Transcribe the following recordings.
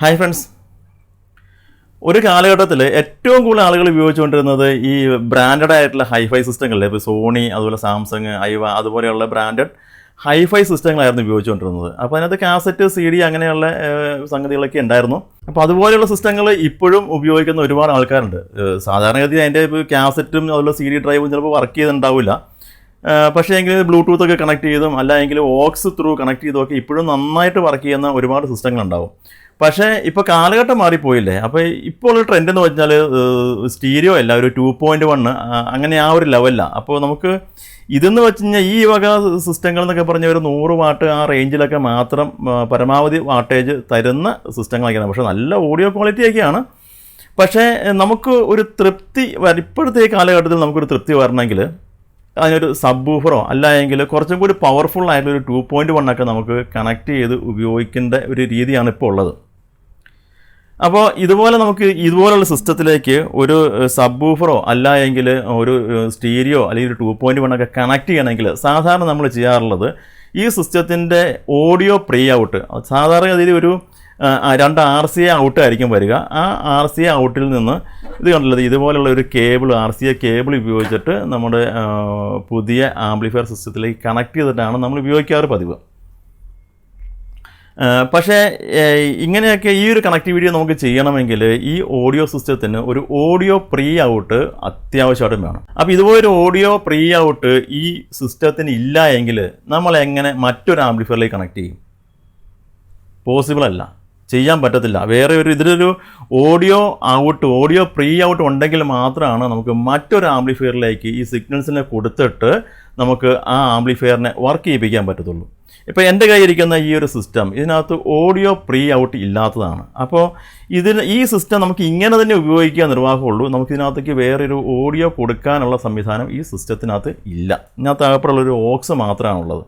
Hi friends, ഒരു കാലഘട്ടത്തിൽ ഏറ്റവും കൂടുതൽ ആളുകൾ ഉപയോഗിച്ചുകൊണ്ടിരുന്നത് ഈ ബ്രാൻഡഡ് ആയിട്ടുള്ള ഹൈഫൈ സിസ്റ്റങ്ങളിലെ ഇപ്പോൾ സോണി, അതുപോലെ സാംസങ്, ഐവ അതുപോലെയുള്ള ബ്രാൻഡഡ് ഹൈഫൈ സിസ്റ്റങ്ങളായിരുന്നു ഉപയോഗിച്ചുകൊണ്ടിരുന്നത്. അപ്പോൾ അതിനകത്ത് കാസറ്റ്, CD അങ്ങനെയുള്ള സംഗതികളൊക്കെ ഉണ്ടായിരുന്നു. അപ്പോൾ അതുപോലെയുള്ള സിസ്റ്റങ്ങൾ ഇപ്പോഴും ഉപയോഗിക്കുന്ന ഒരുപാട് ആൾക്കാരുണ്ട്. സാധാരണഗതി അതിൻ്റെ കാസറ്റും അതുപോലെ CD ഡ്രൈവും ചിലപ്പോൾ വർക്ക് ചെയ്തിട്ടുണ്ടാവില്ല. പക്ഷേ എങ്കിൽ ബ്ലൂടൂത്ത് ഒക്കെ കണക്ട് ചെയ്തും അല്ലെങ്കിൽ ഓക്സ് ത്രൂ കണക്ട് ചെയ്തുമൊക്കെ ഇപ്പോഴും നന്നായിട്ട് വർക്ക് ചെയ്യുന്ന ഒരുപാട് സിസ്റ്റങ്ങളുണ്ടാവും. പക്ഷേ ഇപ്പോൾ കാലഘട്ടം മാറിപ്പോയില്ലേ. അപ്പോൾ ഇപ്പോൾ ഉള്ള ട്രെൻഡ് എന്ന് വെച്ചാൽ സ്റ്റീരിയോ അല്ല, ഒരു 2.1 അങ്ങനെ ആ ഒരു ലെവലിലാണ്. അപ്പോൾ നമുക്ക് ഇതെന്ന് വെച്ച് കഴിഞ്ഞാൽ ഈ വക സിസ്റ്റങ്ങൾ എന്നൊക്കെ പറഞ്ഞാൽ ഒരു 100 വാട്ട് ആ റേഞ്ചിലൊക്കെ മാത്രം പരമാവധി വാട്ടേജ് തരുന്ന സിസ്റ്റങ്ങളൊക്കെയാണ്. പക്ഷേ നല്ല ഓഡിയോ ക്വാളിറ്റിയൊക്കെയാണ്. പക്ഷേ നമുക്ക് ഒരു തൃപ്തി ഇപ്പോഴത്തെ ഈ കാലഘട്ടത്തിൽ നമുക്കൊരു തൃപ്തി വരണമെങ്കിൽ അതിനൊരു സബ് വൂഫറോ അല്ലെങ്കിൽ കുറച്ചും കൂടി പവർഫുൾ ആയിട്ടുള്ളൊരു 2.1 ഒക്കെ നമുക്ക് കണക്ട് ചെയ്ത് ഉപയോഗിക്കേണ്ട ഒരു രീതിയാണ് ഇപ്പോൾ ഉള്ളത്. അപ്പോൾ ഇതുപോലുള്ള സിസ്റ്റത്തിലേക്ക് ഒരു സബ് വൂഫറോ അല്ലെങ്കിൽ ഒരു സ്റ്റീരിയോ അല്ലെങ്കിൽ ഒരു 2.1 ഒക്കെ കണക്ട് ചെയ്യണമെങ്കിൽ സാധാരണ നമ്മൾ ചെയ്യാറുള്ളത് ഈ സിസ്റ്റത്തിൻ്റെ ഓഡിയോ പ്രീ ഔട്ട് സാധാരണഗതിയിൽ ഒരു 2 RCA ഔട്ടായിരിക്കും വരിക. ആ RCA ഔട്ടിൽ നിന്ന് ഇത് കണ്ടുള്ളത് ഇതുപോലുള്ള ഒരു കേബിൾ, RCA കേബിൾ ഉപയോഗിച്ചിട്ട് നമ്മുടെ പുതിയ ആംപ്ലിഫയർ സിസ്റ്റത്തിലേക്ക് കണക്ട് ചെയ്തിട്ടാണ് നമ്മൾ ഉപയോഗിക്കാറ് പതിവ്. പക്ഷേ ഇങ്ങനെയൊക്കെ ഈ ഒരു കണക്ടിവിറ്റി നമുക്ക് ചെയ്യണമെങ്കിൽ ഈ ഓഡിയോ സിസ്റ്റത്തിന് ഒരു ഓഡിയോ പ്രീ ഔട്ട് അത്യാവശ്യമായിട്ടും വേണം. അപ്പോൾ ഇതുപോലൊരു ഓഡിയോ പ്രീ ഔട്ട് ഈ സിസ്റ്റത്തിന് ഇല്ല എങ്കിൽ നമ്മൾ എങ്ങനെ മറ്റൊരു ആംപ്ലിഫയറിലേക്ക് കണക്ട് ചെയ്യും? പോസിബിൾ അല്ല, ചെയ്യാൻ പറ്റത്തില്ല. വേറെ ഇതിലൊരു ഓഡിയോ പ്രീ ഔട്ട് ഉണ്ടെങ്കിൽ മാത്രമാണ് നമുക്ക് മറ്റൊരു ആംപ്ലിഫയറിലേക്ക് ഈ സിഗ്നൽസിനെ കൊടുത്തിട്ട് നമുക്ക് ആ ആംപ്ലിഫയറിനെ വർക്ക് ചെയ്യിപ്പിക്കാൻ പറ്റത്തുള്ളൂ. ഇപ്പോൾ എൻ്റെ കയ്യിരിക്കുന്ന ഈ ഒരു സിസ്റ്റം ഇതിനകത്ത് ഓഡിയോ പ്രീ ഔട്ട് ഇല്ലാത്തതാണ്. അപ്പോൾ ഈ സിസ്റ്റം നമുക്ക് ഇങ്ങനെ തന്നെ ഉപയോഗിക്കാൻ നിർവാഹമുള്ളൂ. നമുക്കിതിനകത്തേക്ക് വേറൊരു ഓഡിയോ കൊടുക്കാനുള്ള സംവിധാനം ഈ സിസ്റ്റത്തിനകത്ത് ഇല്ല. ഇതിനകത്ത് ആകപ്പെട്ടുള്ളൊരു ഓക്സ് മാത്രമാണുള്ളത്.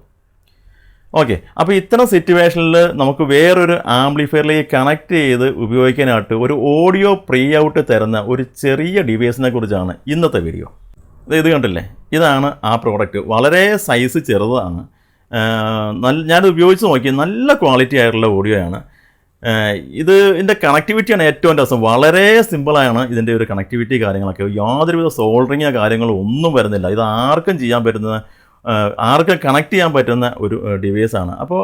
ഓക്കെ, അപ്പോൾ ഇത്തരം സിറ്റുവേഷനിൽ നമുക്ക് വേറൊരു ആംപ്ലിഫയറിലേക്ക് കണക്ട് ചെയ്ത് ഉപയോഗിക്കാനായിട്ട് ഒരു ഓഡിയോ പ്രീ ഔട്ട് തരുന്ന ഒരു ചെറിയ ഡിവൈസിനെ കുറിച്ചാണ് ഇന്നത്തെ വീഡിയോ. ഇത് കണ്ടില്ലേ, ഇതാണ് ആ പ്രോഡക്റ്റ്. വളരെ സൈസ് ചെറുതാണ്. ഞാൻ ഉപയോഗിച്ച് നോക്കി, നല്ല ക്വാളിറ്റി ആയിട്ടുള്ള ഓഡിയോയാണ്. ഇതിൻ്റെ കണക്ടിവിറ്റിയാണ് ഏറ്റവും രസം. വളരെ സിമ്പിളാണ് ഇതിൻ്റെ ഒരു കണക്ടിവിറ്റി കാര്യങ്ങളൊക്കെ. യാതൊരുവിധ സോൾഡറിങ്ങോ കാര്യങ്ങളോ ഒന്നും വരുന്നില്ല. ഇത് ആർക്കും ചെയ്യാൻ പറ്റുന്ന, ആർക്കും കണക്ട് ചെയ്യാൻ പറ്റുന്ന ഒരു ഡിവൈസാണ്. അപ്പോൾ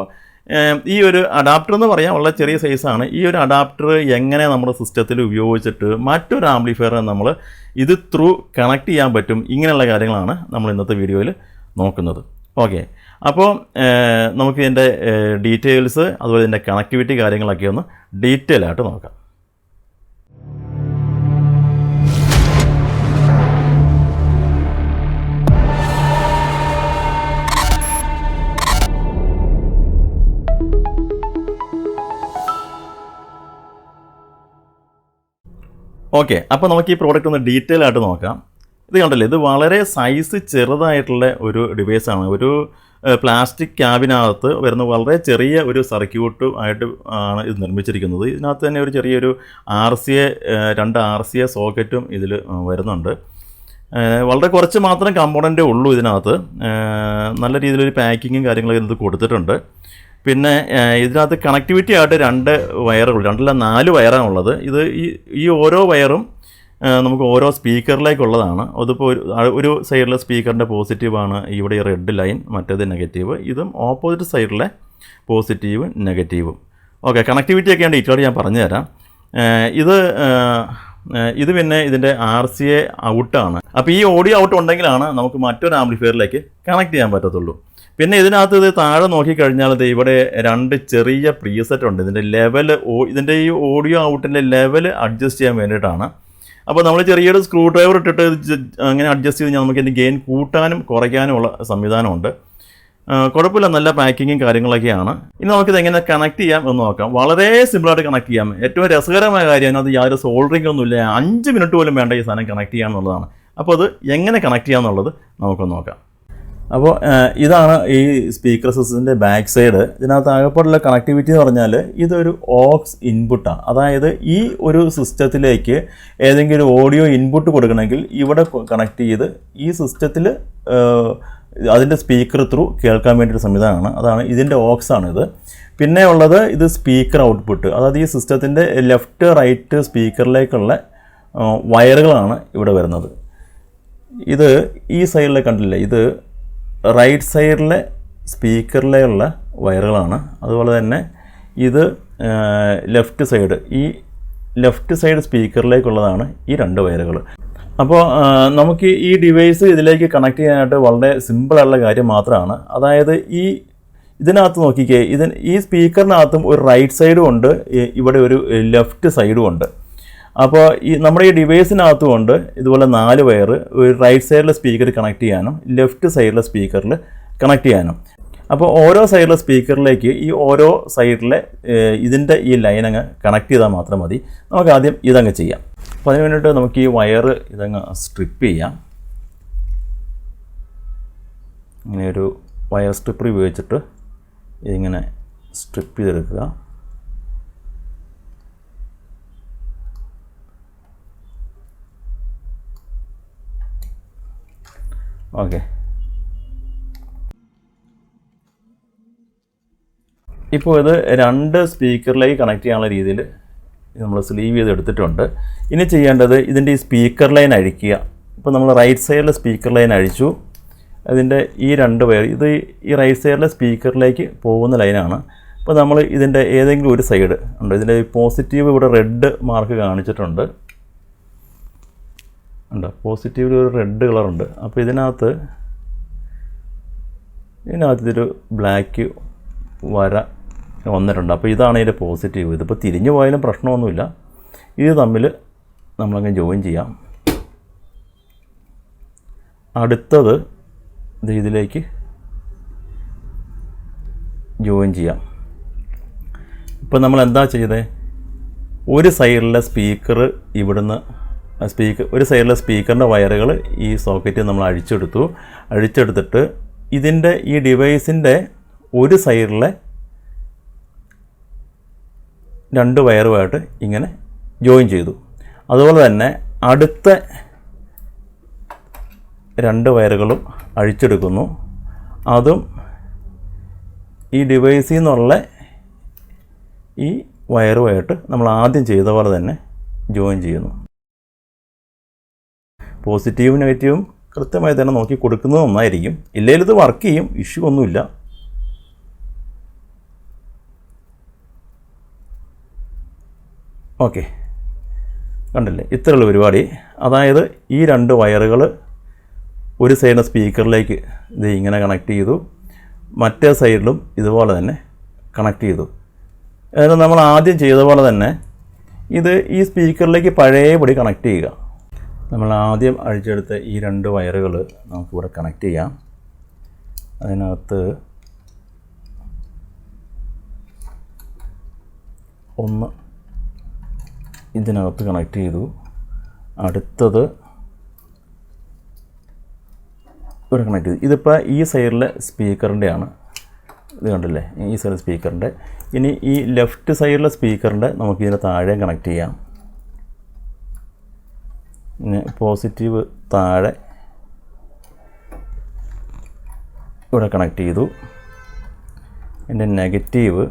ഈ ഒരു അഡാപ്റ്റർ എന്ന് പറയാൻ വളരെ ചെറിയ സൈസാണ്. ഈ ഒരു അഡാപ്റ്റർ എങ്ങനെ നമ്മുടെ സിസ്റ്റത്തിൽ ഉപയോഗിച്ചിട്ട് മറ്റൊരു ആംപ്ലിഫയർ നമ്മൾ ഇത് ത്രൂ കണക്ട് ചെയ്യാൻ പറ്റും, ഇങ്ങനെയുള്ള കാര്യങ്ങളാണ് നമ്മൾ ഇന്നത്തെ വീഡിയോയിൽ നോക്കുന്നത്. ഓക്കെ, അപ്പോൾ നമുക്ക് ഇതിൻ്റെ ഡീറ്റെയിൽസ് അതുപോലെ ഇതിൻ്റെ കണക്ടിവിറ്റി കാര്യങ്ങളൊക്കെ ഒന്ന് ഡീറ്റെയിൽ ആയിട്ട് നോക്കാം. ഓക്കെ, അപ്പോൾ നമുക്ക് ഈ പ്രോഡക്റ്റ് ഒന്ന് ഡീറ്റെയിൽ ആയിട്ട് നോക്കാം. ഇത് കണ്ടല്ലേ, ഇത് വളരെ സൈസ് ചെറുതായിട്ടുള്ള ഒരു ഡിവൈസാണ്. ഒരു പ്ലാസ്റ്റിക് ക്യാബിനകത്ത് വരുന്ന വളരെ ചെറിയ ഒരു സർക്യൂട്ട് ആയിട്ട് ആണ് ഇത് നിർമ്മിച്ചിരിക്കുന്നത്. ഇതിനകത്ത് തന്നെ ഒരു ചെറിയൊരു രണ്ട് RCA സോക്കറ്റും ഇതിൽ വരുന്നുണ്ട്. വളരെ കുറച്ച് മാത്രം കമ്പോണൻറ്റേ ഉള്ളൂ ഇതിനകത്ത്. നല്ല രീതിയിലൊരു പാക്കിങ്ങും കാര്യങ്ങളൊക്കെ ഇത് കൊടുത്തിട്ടുണ്ട്. പിന്നെ ഇതിനകത്ത് കണക്ടിവിറ്റി ആയിട്ട് 2 വയറുകൾ, 4 വയറാണുള്ളത്. ഇത് ഈ ഓരോ വയറും നമുക്ക് ഓരോ സ്പീക്കറിലേക്കുള്ളതാണ്. അതിപ്പോൾ ഒരു സൈഡിലെ സ്പീക്കറിൻ്റെ പോസിറ്റീവാണ് ഇവിടെ റെഡ് ലൈൻ, മറ്റേത് നെഗറ്റീവ്. ഇതും ഓപ്പോസിറ്റ് സൈഡിലെ പോസിറ്റീവും നെഗറ്റീവും. ഓക്കെ, കണക്ടിവിറ്റിയൊക്കെ ഡീറ്റെയിൽ ഞാൻ പറഞ്ഞു തരാം. ഇത് പിന്നെ ഇതിൻ്റെ RCA ഔട്ടാണ്. അപ്പോൾ ഈ ഓഡിയോ ഔട്ട് ഉണ്ടെങ്കിലാണ് നമുക്ക് മറ്റൊരു ആംപ്ലിഫയറിലേക്ക് കണക്ട് ചെയ്യാൻ പറ്റത്തുള്ളൂ. പിന്നെ ഇതിനകത്ത് ഇത് താഴെ നോക്കിക്കഴിഞ്ഞാൽ ഇവിടെ 2 ചെറിയ പ്രീസെറ്റ് ഉണ്ട്. ഇതിൻ്റെ ഈ ഓഡിയോ ഔട്ടിൻ്റെ ലെവൽ അഡ്ജസ്റ്റ് ചെയ്യാൻ വേണ്ടിയിട്ടാണ്. അപ്പോൾ നമ്മൾ ചെറിയൊരു സ്ക്രൂ ഡ്രൈവർ ഇട്ടിട്ട് അങ്ങനെ അഡ്ജസ്റ്റ് ചെയ്ത് കഴിഞ്ഞാൽ നമുക്ക് ഇതിൻ്റെ ഗെയിൻ കൂട്ടാനും കുറയ്ക്കാനുമുള്ള സംവിധാനമുണ്ട്. കുഴപ്പമില്ല, നല്ല പാക്കിങ്ങും കാര്യങ്ങളൊക്കെയാണ്. ഇനി നമുക്കിത് എങ്ങനെ കണക്ട് ചെയ്യാം എന്ന് നോക്കാം. വളരെ സിമ്പിളായിട്ട് കണക്ട് ചെയ്യാം. ഏറ്റവും രസകരമായ കാര്യം അതിനകത്ത് യാതൊരു സോൾഡറിംഗ് ഒന്നുമില്ല. 5 മിനിറ്റ് പോലും വേണ്ട ഈ സാധനം കണക്ട് ചെയ്യാമെന്നുള്ളതാണ്. അപ്പോൾ അത് എങ്ങനെ കണക്ട് ചെയ്യാമെന്നുള്ളത് നമുക്കൊന്ന് നോക്കാം. അപ്പോൾ ഇതാണ് ഈ സ്പീക്കർ സിസ്റ്റത്തിൻ്റെ ബാക്ക് സൈഡ്. ഇതിനകത്ത് ആകെപ്പാടുള്ള കണക്ടിവിറ്റി എന്ന് പറഞ്ഞാൽ ഇതൊരു ഓക്സ് ഇൻപുട്ടാണ്. അതായത് ഈ ഒരു സിസ്റ്റത്തിലേക്ക് ഏതെങ്കിലും ഓഡിയോ ഇൻപുട്ട് കൊടുക്കണമെങ്കിൽ ഇവിടെ കണക്ട് ചെയ്ത് ഈ സിസ്റ്റത്തിൽ അതിൻ്റെ സ്പീക്കർ ത്രൂ കേൾക്കാൻ വേണ്ടിയൊരു സംവിധാനമാണ്. അതാണ് ഇതിൻ്റെ ഓക്സ് ആണിത്. പിന്നെ ഉള്ളത് ഇത് സ്പീക്കർ ഔട്ട്പുട്ട്, അതായത് ഈ സിസ്റ്റത്തിൻ്റെ ലെഫ്റ്റ് റൈറ്റ് സ്പീക്കറിലേക്കുള്ള വയറുകളാണ് ഇവിടെ വരുന്നത്. ഇത് ഈ സൈഡിലെ കണ്ടില്ലേ, ഇത് റൈറ്റ് സൈഡിലെ സ്പീക്കറിലേക്കുള്ള വയറുകളാണ്. അതുപോലെ തന്നെ ഇത് ലെഫ്റ്റ് സൈഡ്, ഈ ലെഫ്റ്റ് സൈഡ് സ്പീക്കറിലേക്കുള്ളതാണ് ഈ 2 വയറുകൾ. അപ്പോൾ നമുക്ക് ഈ ഡിവൈസ് ഇതിലേക്ക് കണക്ട് ചെയ്യാനായിട്ട് വളരെ സിമ്പിളായുള്ള കാര്യം മാത്രമാണ്. അതായത് ഇതിനകത്ത് നോക്കിക്കേ, ഈ സ്പീക്കറിനകത്തും ഒരു റൈറ്റ് സൈഡും ഉണ്ട്, ഇവിടെ ഒരു ലെഫ്റ്റ് സൈഡും ഉണ്ട്. അപ്പോൾ നമ്മുടെ ഈ ഡിവൈസിനകത്തും ഉണ്ട് ഇതുപോലെ 4 വയർ, ഒരു റൈറ്റ് സൈഡിലെ സ്പീക്കർ കണക്ട് ചെയ്യാനും ലെഫ്റ്റ് സൈഡിലെ സ്പീക്കറിൽ കണക്ട് ചെയ്യാനും. അപ്പോൾ ഓരോ സൈഡിലെ സ്പീക്കറിലേക്ക് ഈ ഓരോ സൈഡിലെ ഇതിൻ്റെ ഈ ലൈൻ അങ്ങ് കണക്ട് ചെയ്താൽ മാത്രം മതി. നമുക്ക് ആദ്യം ഇതങ്ങ് ചെയ്യാം. അപ്പോൾ അതിന് വേണ്ടിയിട്ട് നമുക്ക് ഈ വയർ ഇതങ്ങ് സ്ട്രിപ്പ് ചെയ്യാം. ഇങ്ങനെ ഒരു വയർ സ്ട്രിപ്പർ ഉപയോഗിച്ചിട്ട് ഇതിങ്ങനെ സ്ട്രിപ്പ് ചെയ്തെടുക്കുക. ഓക്കെ, ഇപ്പോൾ ഇത് 2 സ്പീക്കറിലേക്ക് കണക്ട് ചെയ്യാനുള്ള രീതിയിൽ നമ്മൾ സ്ലീവ് ചെയ്ത് എടുത്തിട്ടുണ്ട്. ഇനി ചെയ്യേണ്ടത് ഇതിൻ്റെ ഈ സ്പീക്കർ ലൈൻ അഴിക്കുക. ഇപ്പോൾ നമ്മൾ റൈറ്റ് സൈഡിലെ സ്പീക്കർ ലൈൻ അഴിച്ചു. അതിൻ്റെ ഈ 2 വയർ, ഇത് ഈ റൈറ്റ് സൈഡിലെ സ്പീക്കറിലേക്ക് പോകുന്ന ലൈനാണ്. അപ്പോൾ നമ്മൾ ഇതിൻ്റെ ഏതെങ്കിലും ഒരു സൈഡ് ഉണ്ട്, ഇതിൻ്റെ പോസിറ്റീവ് ഇവിടെ റെഡ് മാർക്ക് കാണിച്ചിട്ടുണ്ട്, ഉണ്ട് പോസിറ്റീവിൽ ഒരു റെഡ് കളറുണ്ട്. അപ്പോൾ ഇതിനകത്ത് ഇതൊരു ബ്ലാക്ക് വര വന്നിട്ടുണ്ട്. അപ്പോൾ ഇതാണ് ഇതിൻ്റെ പോസിറ്റീവ്. ഇതിപ്പോൾ തിരിഞ്ഞു പോയാലും പ്രശ്നമൊന്നുമില്ല. ഇത് തമ്മിൽ നമ്മളങ്ങ് ജോയിൻ ചെയ്യാം. അടുത്തത് ഇതിലേക്ക് ജോയിൻ ചെയ്യാം. ഇപ്പോൾ നമ്മൾ എന്താ ചെയ്തത്, ഒരു സൈഡിലെ സ്പീക്കർ ഇവിടുന്ന് ഒരു സൈഡിലെ സ്പീക്കറിൻ്റെ വയറുകൾ ഈ സോക്കറ്റിൽ നമ്മൾ അഴിച്ചെടുത്തിട്ട് ഇതിൻ്റെ ഈ ഡിവൈസിൻ്റെ ഒരു സൈഡിലെ 2 വയറുമായിട്ട് ഇങ്ങനെ ജോയിൻ ചെയ്തു. അതുപോലെ തന്നെ അടുത്ത 2 വയറുകളും അഴിച്ചെടുക്കുന്നു. അതും ഈ ഡിവൈസിൽ നിന്നുള്ള ഈ വയറുമായിട്ട് നമ്മൾ ആദ്യം ചെയ്ത പോലെ തന്നെ ജോയിൻ ചെയ്യുന്നു. പോസിറ്റീവും നെഗറ്റീവും കൃത്യമായി തന്നെ നോക്കി കൊടുക്കുന്നത് നന്നായിരിക്കും. ഇല്ലെങ്കിൽ ഇത് വർക്ക് ചെയ്യും, ഇഷ്യൂ ഒന്നുമില്ല. ഓക്കെ, കണ്ടില്ലേ, ഇത്രയുള്ള പരിപാടി. അതായത് ഈ 2 വയറുകൾ ഒരു സൈഡിലെ സ്പീക്കറിലേക്ക് ഇത് ഇങ്ങനെ കണക്ട് ചെയ്തു, മറ്റേ സൈഡിലും ഇതുപോലെ തന്നെ കണക്ട് ചെയ്തു. അതായത് നമ്മൾ ആദ്യം ചെയ്ത പോലെ തന്നെ ഇത് ഈ സ്പീക്കറിലേക്ക് പഴയപടി കണക്ട് ചെയ്യുക. നമ്മൾ ആദ്യം അഴിച്ചെടുത്ത ഈ 2 വയറുകൾ നമുക്കിവിടെ കണക്ട് ചെയ്യാം. അതിനകത്ത് ഒന്ന് ഇതിനകത്ത് കണക്ട് ചെയ്തു. അടുത്തത് ഇവിടെ കണക്ട് ചെയ്തു. ഇതിപ്പോൾ ഈ സൈഡിലെ സ്പീക്കറിൻ്റെയാണ്, ഇത് കണ്ടില്ലേ, ഈ സൈഡ് സ്പീക്കറിൻ്റെ. ഇനി ഈ ലെഫ്റ്റ് സൈഡിലെ സ്പീക്കറിൻ്റെ നമുക്കിതിന് താഴെ കണക്ട് ചെയ്യാം. പോസിറ്റീവ് താഴെ ഇവിടെ കണക്ട് ചെയ്തു. എൻ്റെ നെഗറ്റീവ്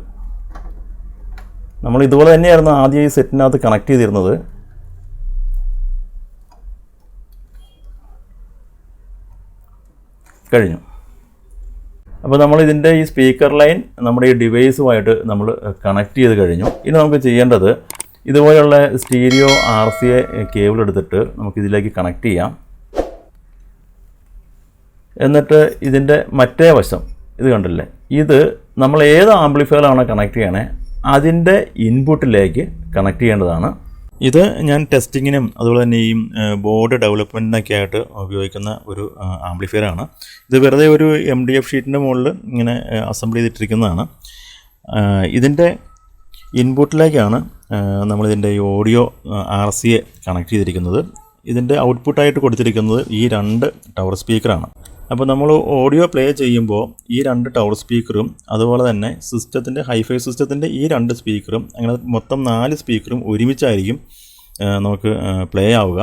നമ്മൾ ഇതുപോലെ തന്നെയായിരുന്നു ആദ്യം ഈ സെറ്റിനകത്ത് കണക്ട് ചെയ്തിരുന്നത്. കഴിഞ്ഞു. അപ്പോൾ നമ്മൾ ഇതിൻ്റെ ഈ സ്പീക്കർ ലൈൻ നമ്മുടെ ഈ ഡിവൈസുമായിട്ട് നമ്മൾ കണക്ട് ചെയ്ത് കഴിഞ്ഞു. ഇനി നമുക്ക് ചെയ്യേണ്ടത് ഇതുപോലെയുള്ള സ്റ്റീരിയോ RCA കേബിൾ എടുത്തിട്ട് നമുക്കിതിലേക്ക് കണക്ട് ചെയ്യാം. എന്നിട്ട് ഇതിൻ്റെ മറ്റേ വശം ഇത് കണ്ടില്ലേ, ഇത് നമ്മൾ ഏത് ആംപ്ലിഫയറാണോ കണക്ട് ചെയ്യണേ അതിൻ്റെ ഇൻപുട്ടിലേക്ക് കണക്ട് ചെയ്യേണ്ടതാണ്. ഇത് ഞാൻ ടെസ്റ്റിങ്ങിനും അതുപോലെ തന്നെ ഈ ബോർഡ് ഡെവലപ്മെൻറ്റിനൊക്കെ ആയിട്ട് ഉപയോഗിക്കുന്ന ഒരു ആംപ്ലിഫയറാണ്. ഇത് വെറുതെ ഒരു MDF ഷീറ്റിൻ്റെ മുകളിൽ ഇങ്ങനെ അസംബിൾ ചെയ്തിട്ടിരിക്കുന്നതാണ്. ഇതിൻ്റെ ഇൻപുട്ടിലേക്കാണ് നമ്മളിതിൻ്റെ ഈ ഓഡിയോ RCA കണക്ട് ചെയ്തിരിക്കുന്നത്. ഇതിൻ്റെ ഔട്ട്പുട്ടായിട്ട് കൊടുത്തിരിക്കുന്നത് ഈ 2 ടവർ സ്പീക്കറാണ്. അപ്പോൾ നമ്മൾ ഓഡിയോ പ്ലേ ചെയ്യുമ്പോൾ ഈ 2 ടവർ സ്പീക്കറും അതുപോലെ തന്നെ സിസ്റ്റത്തിൻ്റെ ഹൈഫൈ സിസ്റ്റത്തിൻ്റെ ഈ 2 സ്പീക്കറും അങ്ങനെ മൊത്തം 4 സ്പീക്കറും ഒരുമിച്ചായിരിക്കും നമുക്ക് പ്ലേ ആവുക.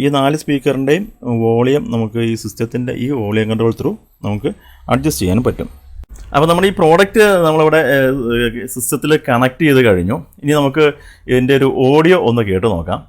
ഈ 4 സ്പീക്കറിൻ്റെയും വോളിയം നമുക്ക് ഈ സിസ്റ്റത്തിൻ്റെ ഈ വോളിയം കൺട്രോൾ ത്രൂ നമുക്ക് അഡ്ജസ്റ്റ് ചെയ്യാനും പറ്റും. അപ്പോൾ നമ്മുടെ ഈ പ്രോഡക്റ്റ് നമ്മളിവിടെ സിസ്റ്റത്തിൽ കണക്ട് ചെയ്ത് കഴിഞ്ഞു. ഇനി നമുക്ക് ഇതിൻ്റെ ഒരു ഓഡിയോ ഒന്ന് കേട്ട് നോക്കാം.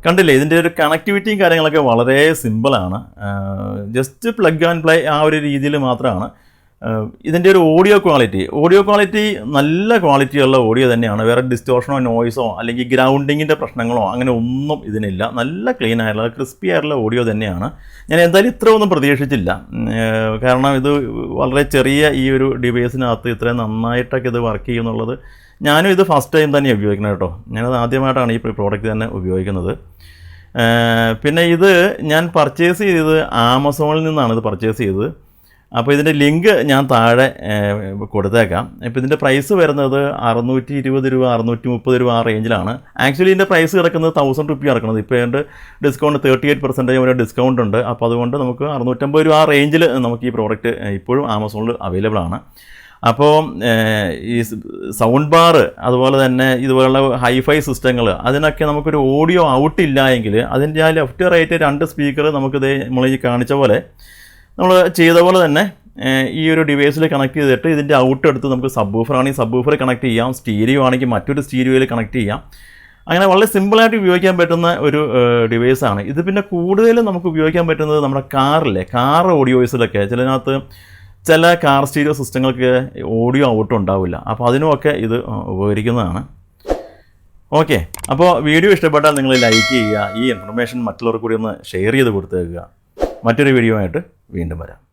കണ്ടില്ലേ, ഇതിൻ്റെ ഒരു കണക്ടിവിറ്റിയും കാര്യങ്ങളൊക്കെ വളരെ സിമ്പിളാണ്. ജസ്റ്റ് പ്ലഗ് ആൻഡ് പ്ലേ ആ ഒരു രീതിയിൽ മാത്രമാണ്. ഇതിൻ്റെ ഒരു ഓഡിയോ ക്വാളിറ്റി നല്ല ക്വാളിറ്റിയുള്ള ഓഡിയോ തന്നെയാണ്. വേറെ ഡിസ്റ്റോർഷനോ നോയ്സോ അല്ലെങ്കിൽ ഗ്രൗണ്ടിങ്ങിൻ്റെ പ്രശ്നങ്ങളോ അങ്ങനെ ഒന്നും ഇതിനില്ല. നല്ല ക്ലീൻ ആയിട്ടുള്ള ക്രിസ്പി ആയിട്ടുള്ള ഓഡിയോ തന്നെയാണ്. ഞാൻ എന്തായാലും ഇത്ര ഒന്നും പ്രതീക്ഷിച്ചില്ല. കാരണം ഇത് വളരെ ചെറിയ ഈ ഒരു ഡിവൈസിനകത്ത് ഇത്രയും നന്നായിട്ടൊക്കെ ഇത് വർക്ക് ചെയ്യുന്നുള്ളത് ഞാനും ഇത് ഫസ്റ്റ് ടൈം തന്നെ ഉപയോഗിക്കുന്നത് കേട്ടോ. ഞാനത് ആദ്യമായിട്ടാണ് ഈ പ്രോഡക്റ്റ് തന്നെ ഉപയോഗിക്കുന്നത്. പിന്നെ ഇത് ഞാൻ പർച്ചേസ് ചെയ്തത് ആമസോണിൽ നിന്നാണ് ഇത് പർച്ചേസ് ചെയ്തത്. അപ്പോൾ ഇതിൻ്റെ ലിങ്ക് ഞാൻ താഴെ കൊടുത്തേക്കാം. ഇപ്പോൾ ഇതിൻ്റെ പ്രൈസ് വരുന്നത് 620 രൂപ 630 രൂപ ആ റേഞ്ചിലാണ്. ആക്ച്വലി ഇതിൻ്റെ പ്രൈസ് കിടക്കുന്നത് 1000 റുപ്പി കിടക്കുന്നത്. ഇപ്പോൾ അതിൻ്റെ ഡിസ്കൗണ്ട് 38% ഒരു ഡിസ്കൗണ്ട് ഉണ്ട്. അപ്പോൾ അതുകൊണ്ട് നമുക്ക് 650 രൂപ ആ റേഞ്ചിൽ നമുക്ക് ഈ പ്രോഡക്റ്റ് ഇപ്പോഴും ആമസോണിൽ അവൈലബിൾ ആണ്. അപ്പോൾ ഈ സൗണ്ട് ബാർ അതുപോലെ തന്നെ ഇതുപോലുള്ള ഹൈഫൈ സിസ്റ്റങ്ങൾ അതിനൊക്കെ നമുക്കൊരു ഓഡിയോ ഔട്ട് ഇല്ല എങ്കിൽ അതിൻ്റെ ആ ലെഫ്റ്റ് റൈറ്റ് 2 സ്പീക്കർ നമുക്കിത് നമ്മൾ ഈ കാണിച്ച പോലെ നമ്മൾ ചെയ്ത പോലെ തന്നെ ഈ ഒരു ഡിവൈസിൽ കണക്ട് ചെയ്തിട്ട് ഇതിൻ്റെ ഔട്ട് എടുത്ത് നമുക്ക് സബ് വൂഫർ ആണെങ്കിൽ സബ് വൂഫർ കണക്ട് ചെയ്യാം, സ്റ്റീരിയോ ആണെങ്കിൽ മറ്റൊരു സ്റ്റീരിയോയിൽ കണക്ട് ചെയ്യാം. അങ്ങനെ വളരെ സിമ്പിളായിട്ട് ഉപയോഗിക്കാൻ പറ്റുന്ന ഒരു ഡിവൈസാണ് ഇത്. പിന്നെ കൂടുതലും നമുക്ക് ഉപയോഗിക്കാൻ പറ്റുന്നത് നമ്മുടെ കാർ ഓഡിയോസിലൊക്കെ ചില കാർ സ്റ്റീരിയോ സിസ്റ്റങ്ങൾക്ക് ഓഡിയോ ഔട്ട് ഉണ്ടാവില്ല. അപ്പോൾ അതിനുമൊക്കെ ഇത് ഉപകരിക്കുന്നതാണ്. ഓക്കെ, അപ്പോൾ വീഡിയോ ഇഷ്ടപ്പെട്ടാൽ നിങ്ങൾ ലൈക്ക് ചെയ്യുക. ഈ ഇൻഫർമേഷൻ മറ്റുള്ളവർക്ക് കൂടി ഒന്ന് ഷെയർ ചെയ്ത് കൊടുത്തേക്കുക. മറ്റൊരു വീഡിയോ ആയിട്ട് വീണ്ടും വരാം.